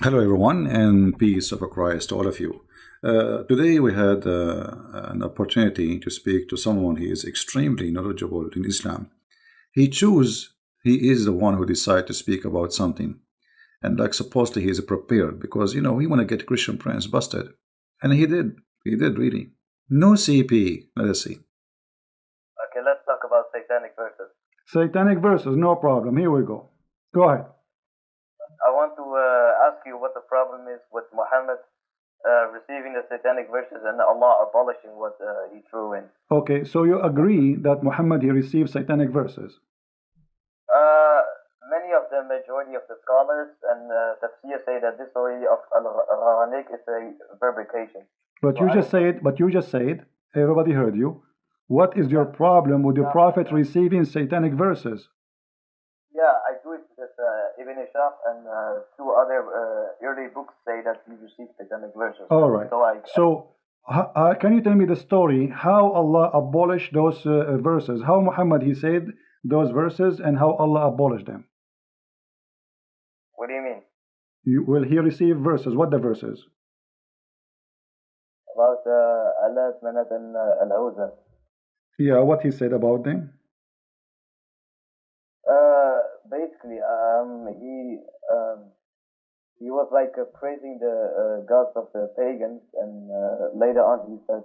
Hello, everyone, and peace of Christ to all of you. Today, we had an opportunity to speak to someone who is extremely knowledgeable in Islam. He is the one who decided to speak about something, and like supposedly he is prepared because he want to get Christian friends busted, and he did really. No CP. Let us see. Okay, let's talk about satanic verses. Satanic verses, no problem. Here we go. Go ahead. I want to ask you what the problem is with Muhammad receiving the satanic verses and Allah abolishing what he threw in. Okay, so you agree that Muhammad he received satanic verses? Many of the majority of the scholars and tafsir say that this story of Al-Gharanik is a fabrication. But you just said, everybody heard you. What is your problem with the Prophet receiving satanic verses? Yeah, I do it with Ibn Ishaq and two other early books say that he received satanic verses. All right. So can you tell me the story how Allah abolished those verses? How Muhammad he said those verses and how Allah abolished them? What do you mean? Will he receive verses? What the verses? About ayat, mengatakan al-Uzza. Yeah, what he said about them? Basically, he was like praising the gods of the pagans, and later on he said,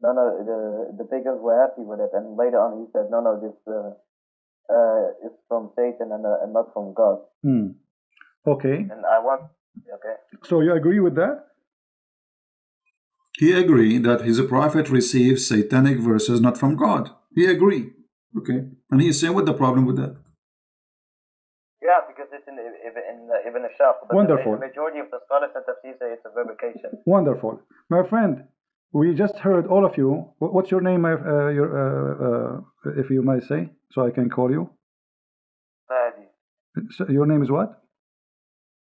the pagans were happy with it, and later on he said, this is from Satan and not from God. Okay. And I want, okay. So you agree with that? He agreed that his prophet received satanic verses not from God. He agreed. Okay. And he's saying, what the problem with that? Yeah, because it's in Ibn Ishaq. But wonderful. The majority of the scholars and tafsir say it's a fabrication. Wonderful. My friend, we just heard all of you. What's your name, if you might say, so I can call you? Mahdi. So your name is what?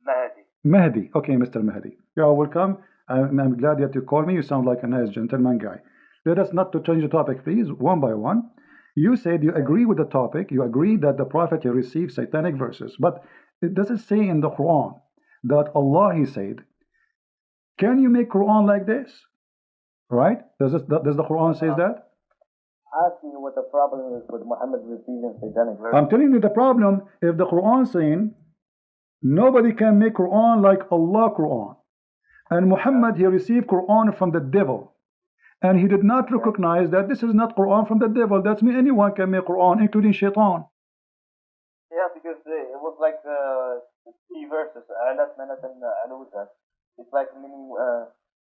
Mahdi. Mahdi. Okay, Mr. Mahdi. You are welcome. I'm glad that you called me. You sound like a nice gentleman guy. Let us not to change the topic, please, one by one. You said you agree with the topic. You agree that the Prophet received satanic verses. But it doesn't say in the Quran that Allah, he said, can you make Quran like this? Right? Does the Quran say that? Asking you what the problem is with Muhammad receiving satanic verses. I'm telling you the problem. If the Quran saying nobody can make Quran like Allah Quran, and Muhammad he received Quran from the devil, and he did not recognize that this is not Quran from the devil. That's mean anyone can make Quran, including shaitan. Yeah, because it was like 3 verses. It's like meaning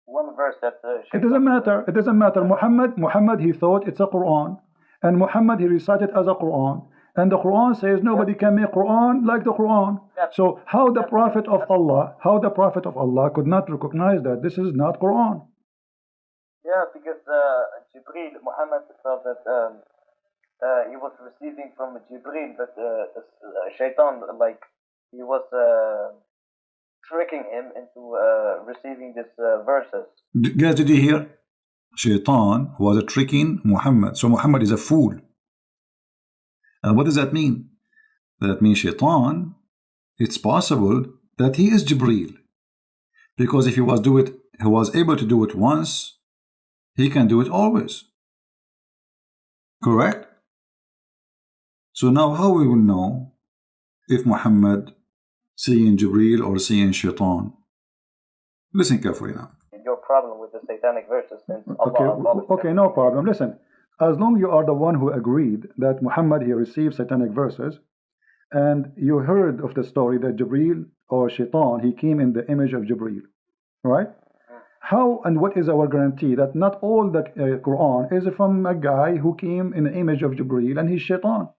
one verse that. It doesn't matter. It doesn't matter. Muhammad he thought it's a Quran, and Muhammad he recited as a Quran, and the Quran says nobody can make Quran like the Quran. So how the Prophet of Allah could not recognize that this is not Quran? Yeah, because Jibreel, Muhammad thought that he was receiving from Jibreel, but Shaitan, like he was tricking him into receiving these verses. Guys, did you hear? Shaitan was tricking Muhammad. So Muhammad is a fool. And what does that mean? That means Shaitan, it's possible that he is Jibreel. Because if he was able to do it once, he can do it always. Correct? So now how we will know if Muhammad seeing Jibreel or seeing Shaitan? Listen carefully now. Your problem with the satanic verses since Allah okay, no problem. Listen, as long you are the one who agreed that Muhammad he received satanic verses, and you heard of the story that Jibreel or Shaitan he came in the image of Jibreel, right? How and what is our guarantee that not all the Quran is from a guy who came in the image of Jibreel and he's Shaitan?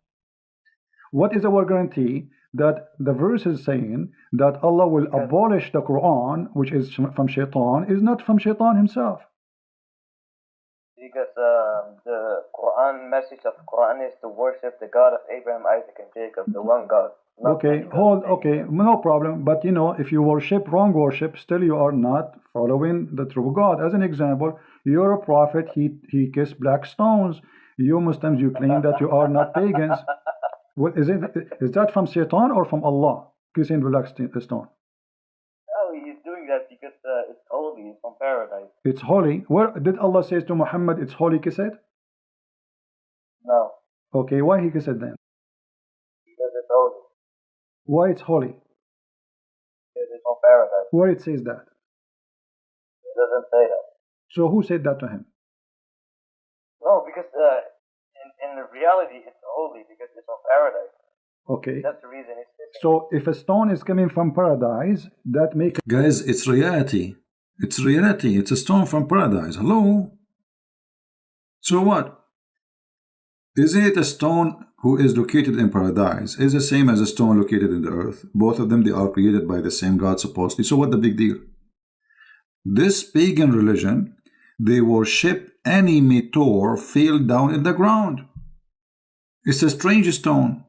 What is our guarantee that the verse is saying that Allah will abolish the Quran, which is from Shaitan, is not from Shaitan himself? Because the Quran message of the Quran is to worship the God of Abraham, Isaac, and Jacob, the one God. Okay, no problem. But if you worship wrong worship, still you are not following the true God. As an example, you're a prophet, he kissed black stones. You Muslims, you claim that you are not pagans. What is that from Satan or from Allah? Kissing black stone? Oh, you because it's holy, it's from paradise. It's holy. Where did Allah say to Muhammad, it's holy, kiss it? No, Okay, why he kiss it then? because it's holy. Why it's holy? Because it's from paradise. Where it says that? It doesn't say that. So who said that to him? No, because in reality, it's holy because it's from paradise. Okay. That's the reason it's missing. So if a stone is coming from paradise, that makes Guys, it's reality. It's reality. It's a stone from paradise. Hello? So what? Isn't it a stone who is located in paradise is the same as a stone located in the earth? Both of them, they are created by the same God supposedly. So what the big deal? This pagan religion, they worship any meteor fell down in the ground. It's a strange stone.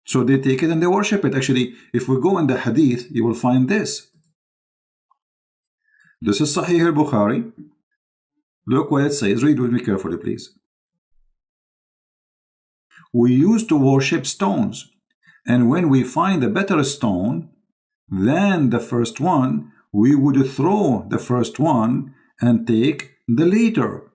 So they take it and they worship it. Actually, if we go in the hadith, you will find this. This is Sahih al-Bukhari. Look what it says. Read with me carefully, please. We used to worship stones, and when we find a better stone than the first one, we would throw the first one and take the later.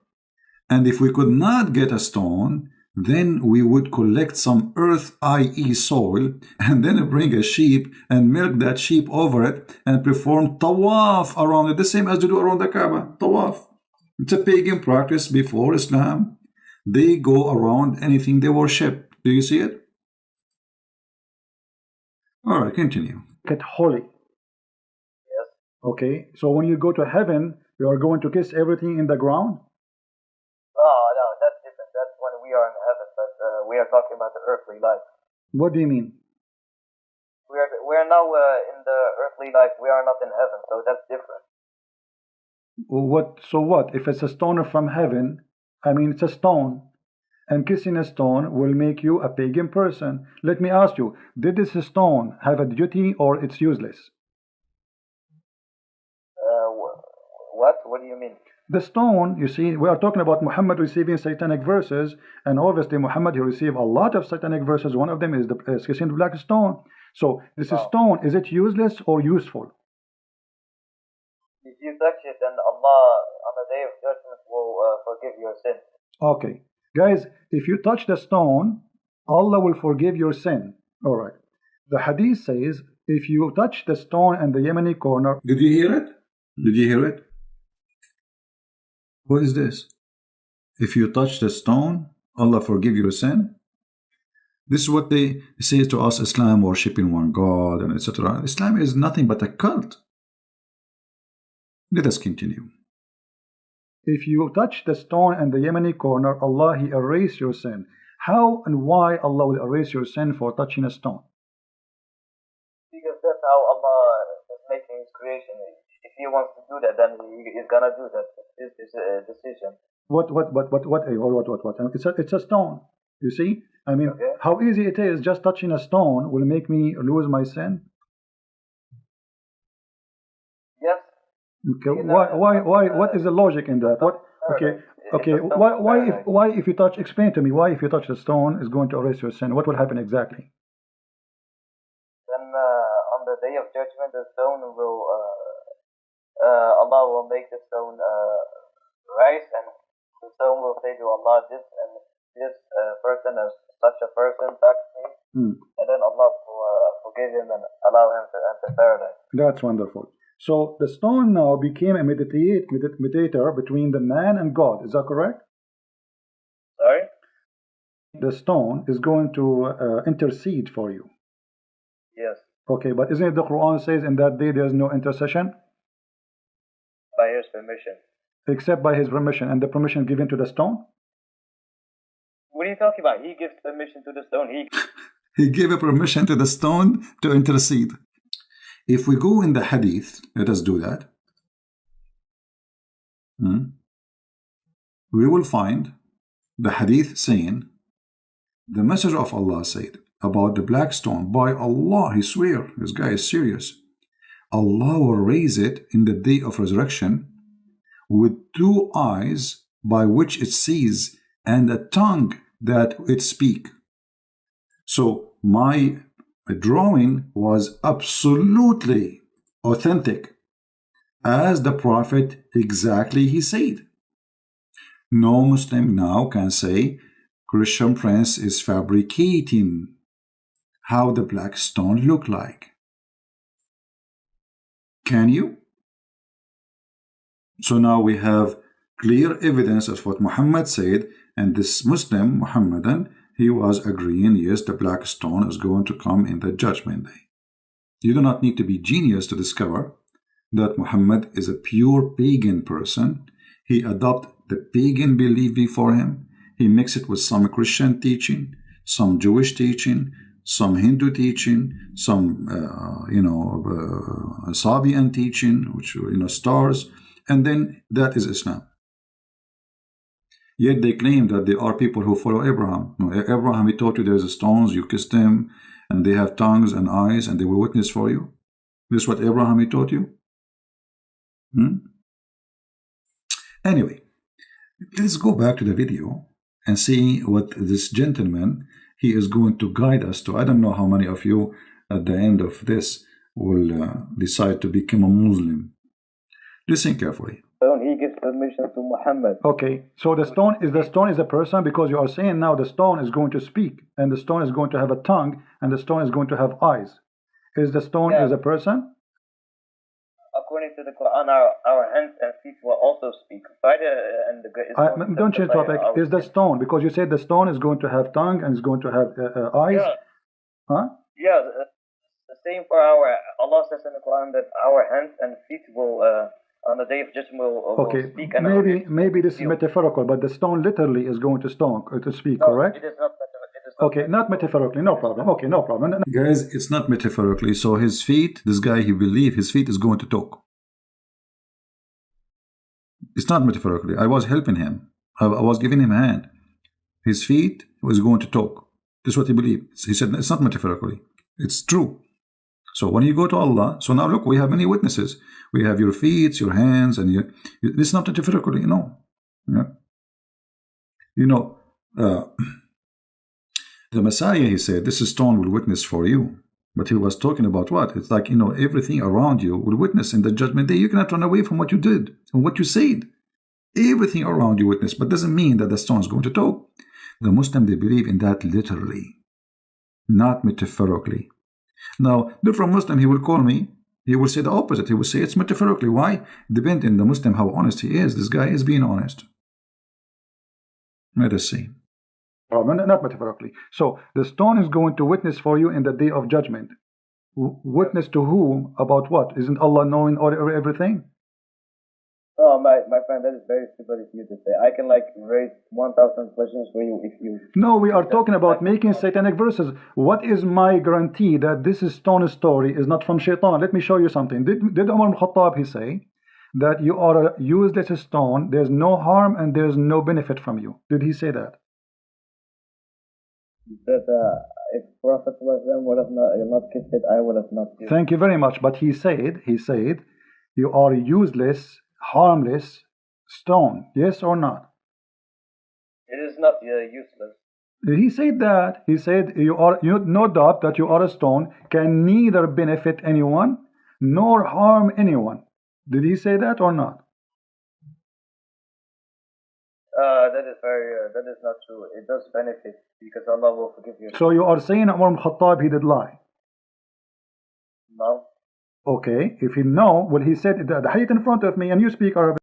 And if we could not get a stone, then we would collect some earth, i.e. soil, and then bring a sheep and milk that sheep over it and perform tawaf around it, the same as they do around the Kaaba, tawaf. It's a pagan practice before Islam. They go around anything they worship. Do you see it? All right, continue. it holy. Yes. Okay, so when you go to heaven, you are going to kiss everything in the ground? Oh, no, that's different. That's when we are in heaven, but we are talking about the earthly life. What do you mean? We are now in the earthly life. We are not in heaven, so that's different. What? So what? If it's a stone from heaven, I mean, it's a stone, and kissing a stone will make you a pagan person. Let me ask you, did this stone have a duty or it's useless? What? What do you mean? The stone, you see, we are talking about Muhammad receiving satanic verses, and obviously Muhammad, he received a lot of satanic verses. One of them is the kissing the black stone. So this stone, is it useless or useful? If you touch it, then Allah on the day of judgment will forgive your sin. Okay, guys, if you touch the stone, Allah will forgive your sin. All right. The hadith says, if you touch the stone and the Yemeni corner. Did you hear it? Did you hear it? What is this? If you touch the stone, Allah forgive your sin? This is what they say to us, Islam worshipping one God and etc. Islam is nothing but a cult. Let us continue. If you touch the stone and the Yemeni corner, Allah, He erase your sin. How and why Allah will erase your sin for touching a stone? Because that's how Allah is making His creation. If He wants to do that, then He's gonna do that. It's His decision. What? It's a stone. You see? I mean, Okay. how easy it is. Just touching a stone will make me lose my sin. Yes. Okay. Why? What is the logic in that? What? Okay. Why if you touch? Explain to me. Why if you touch the stone is going to erase your sin? What will happen exactly? Then on the day of judgment, the stone will Allah will make the stone rise, and the stone will say to Allah, this and this person as such a person touched me, and then Allah will forgive him and allow him to enter paradise. That's wonderful. So the stone now became a mediator between the man and God. Is that correct? Sorry? The stone is going to intercede for you. Yes. Okay, but isn't it the Quran says in that day there is no intercession? By His permission. Except by His permission, and the permission given to the stone? What are you talking about? He gives permission to the stone. He gave a permission to the stone to intercede. If we go in the hadith, let us do that. We will find the hadith saying, the Messenger of Allah said about the black stone, by Allah, he swear, this guy is serious. Allah will raise it in the day of resurrection with 2 eyes by which it sees and a tongue that it speak. So my drawing was absolutely authentic. as the Prophet exactly he said. No Muslim now can say Christian Prince is fabricating how the black stone look like. Can you? So now we have clear evidence of what Muhammad said, and this Muslim, Muhammadan, he was agreeing, yes, the black stone is going to come in the judgment day. You do not need to be genius to discover that Muhammad is a pure pagan person. He adopted the pagan belief before him. He mixed it with some Christian teaching, some Jewish teaching, some Hindu teaching, some Sabian teaching, which stars, and then that is Islam. Yet they claim that they are people who follow Abraham. No, Abraham, he taught you there's stones, you kiss them, and they have tongues and eyes, and they will witness for you. This is what Abraham, he taught you? Anyway, let's go back to the video and see what this gentleman, he is going to guide us to. I don't know how many of you at the end of this will decide to become a Muslim. Listen carefully. He gives permission to Muhammad. Okay, so the stone is a person, because you are saying now the stone is going to speak, and the stone is going to have a tongue, and the stone is going to have eyes. Is the stone is a person? According to the Quran, our hands and feet will also speak. Don't change topic. Is the stone, because you said the stone is going to have tongue and is going to have eyes? Yeah. Huh? Yeah, the same for Allah says in the Quran that our hands and feet will, on the day of judgment, will speak. And maybe this is metaphorical, but the stone literally is going to speak, no, correct? It is not metaphorical. Okay, not metaphorically, no problem. Okay, no problem. Guys, it's not metaphorically. So his feet, this guy, he believes his feet is going to talk. It's not metaphorically. I was helping him. I was giving him a hand. His feet was going to talk. This is what he believed. He said it's not metaphorically. It's true. So when you go to Allah, so now look, we have many witnesses. We have your feet, your hands, and this is not metaphorically, Yeah. The Messiah, he said, this stone will witness for you. But he was talking about what? It's like, everything around you will witness in the judgment day. You cannot run away from what you did and what you said. Everything around you witness, but doesn't mean that the stone is going to talk. The Muslim, they believe in that literally, not metaphorically. Now, different Muslim, he will call me, he will say the opposite. He will say it's metaphorically. Why? Depending on the Muslim, how honest he is. This guy is being honest. Let us see. Not metaphorically. So the stone is going to witness for you in the day of judgment. Witness to whom? About what? Isn't Allah knowing everything? Oh, my friend, that is very stupid of you to say. I can raise 1,000 questions for you if you... No, we are talking about making satanic verses. What is my guarantee that this stone story is not from Shaitan? Let me show you something. Did Umar al-Khattab, he say that you are a useless stone, there's no harm and there's no benefit from you? Did he say that? That if Prophet would have not kissed it, I would have not kissed it. Thank you very much. But he said, you are a useless, harmless stone. Yes or not? It is not useless. He said that. He said, no doubt that you are a stone, can neither benefit anyone nor harm anyone. Did he say that or not? That is not true. It does benefit because Allah will forgive you. So you are saying Umar al-Khattab, he did lie? No. Okay, if he no, well, he said the hadith in front of me and you speak Arabic.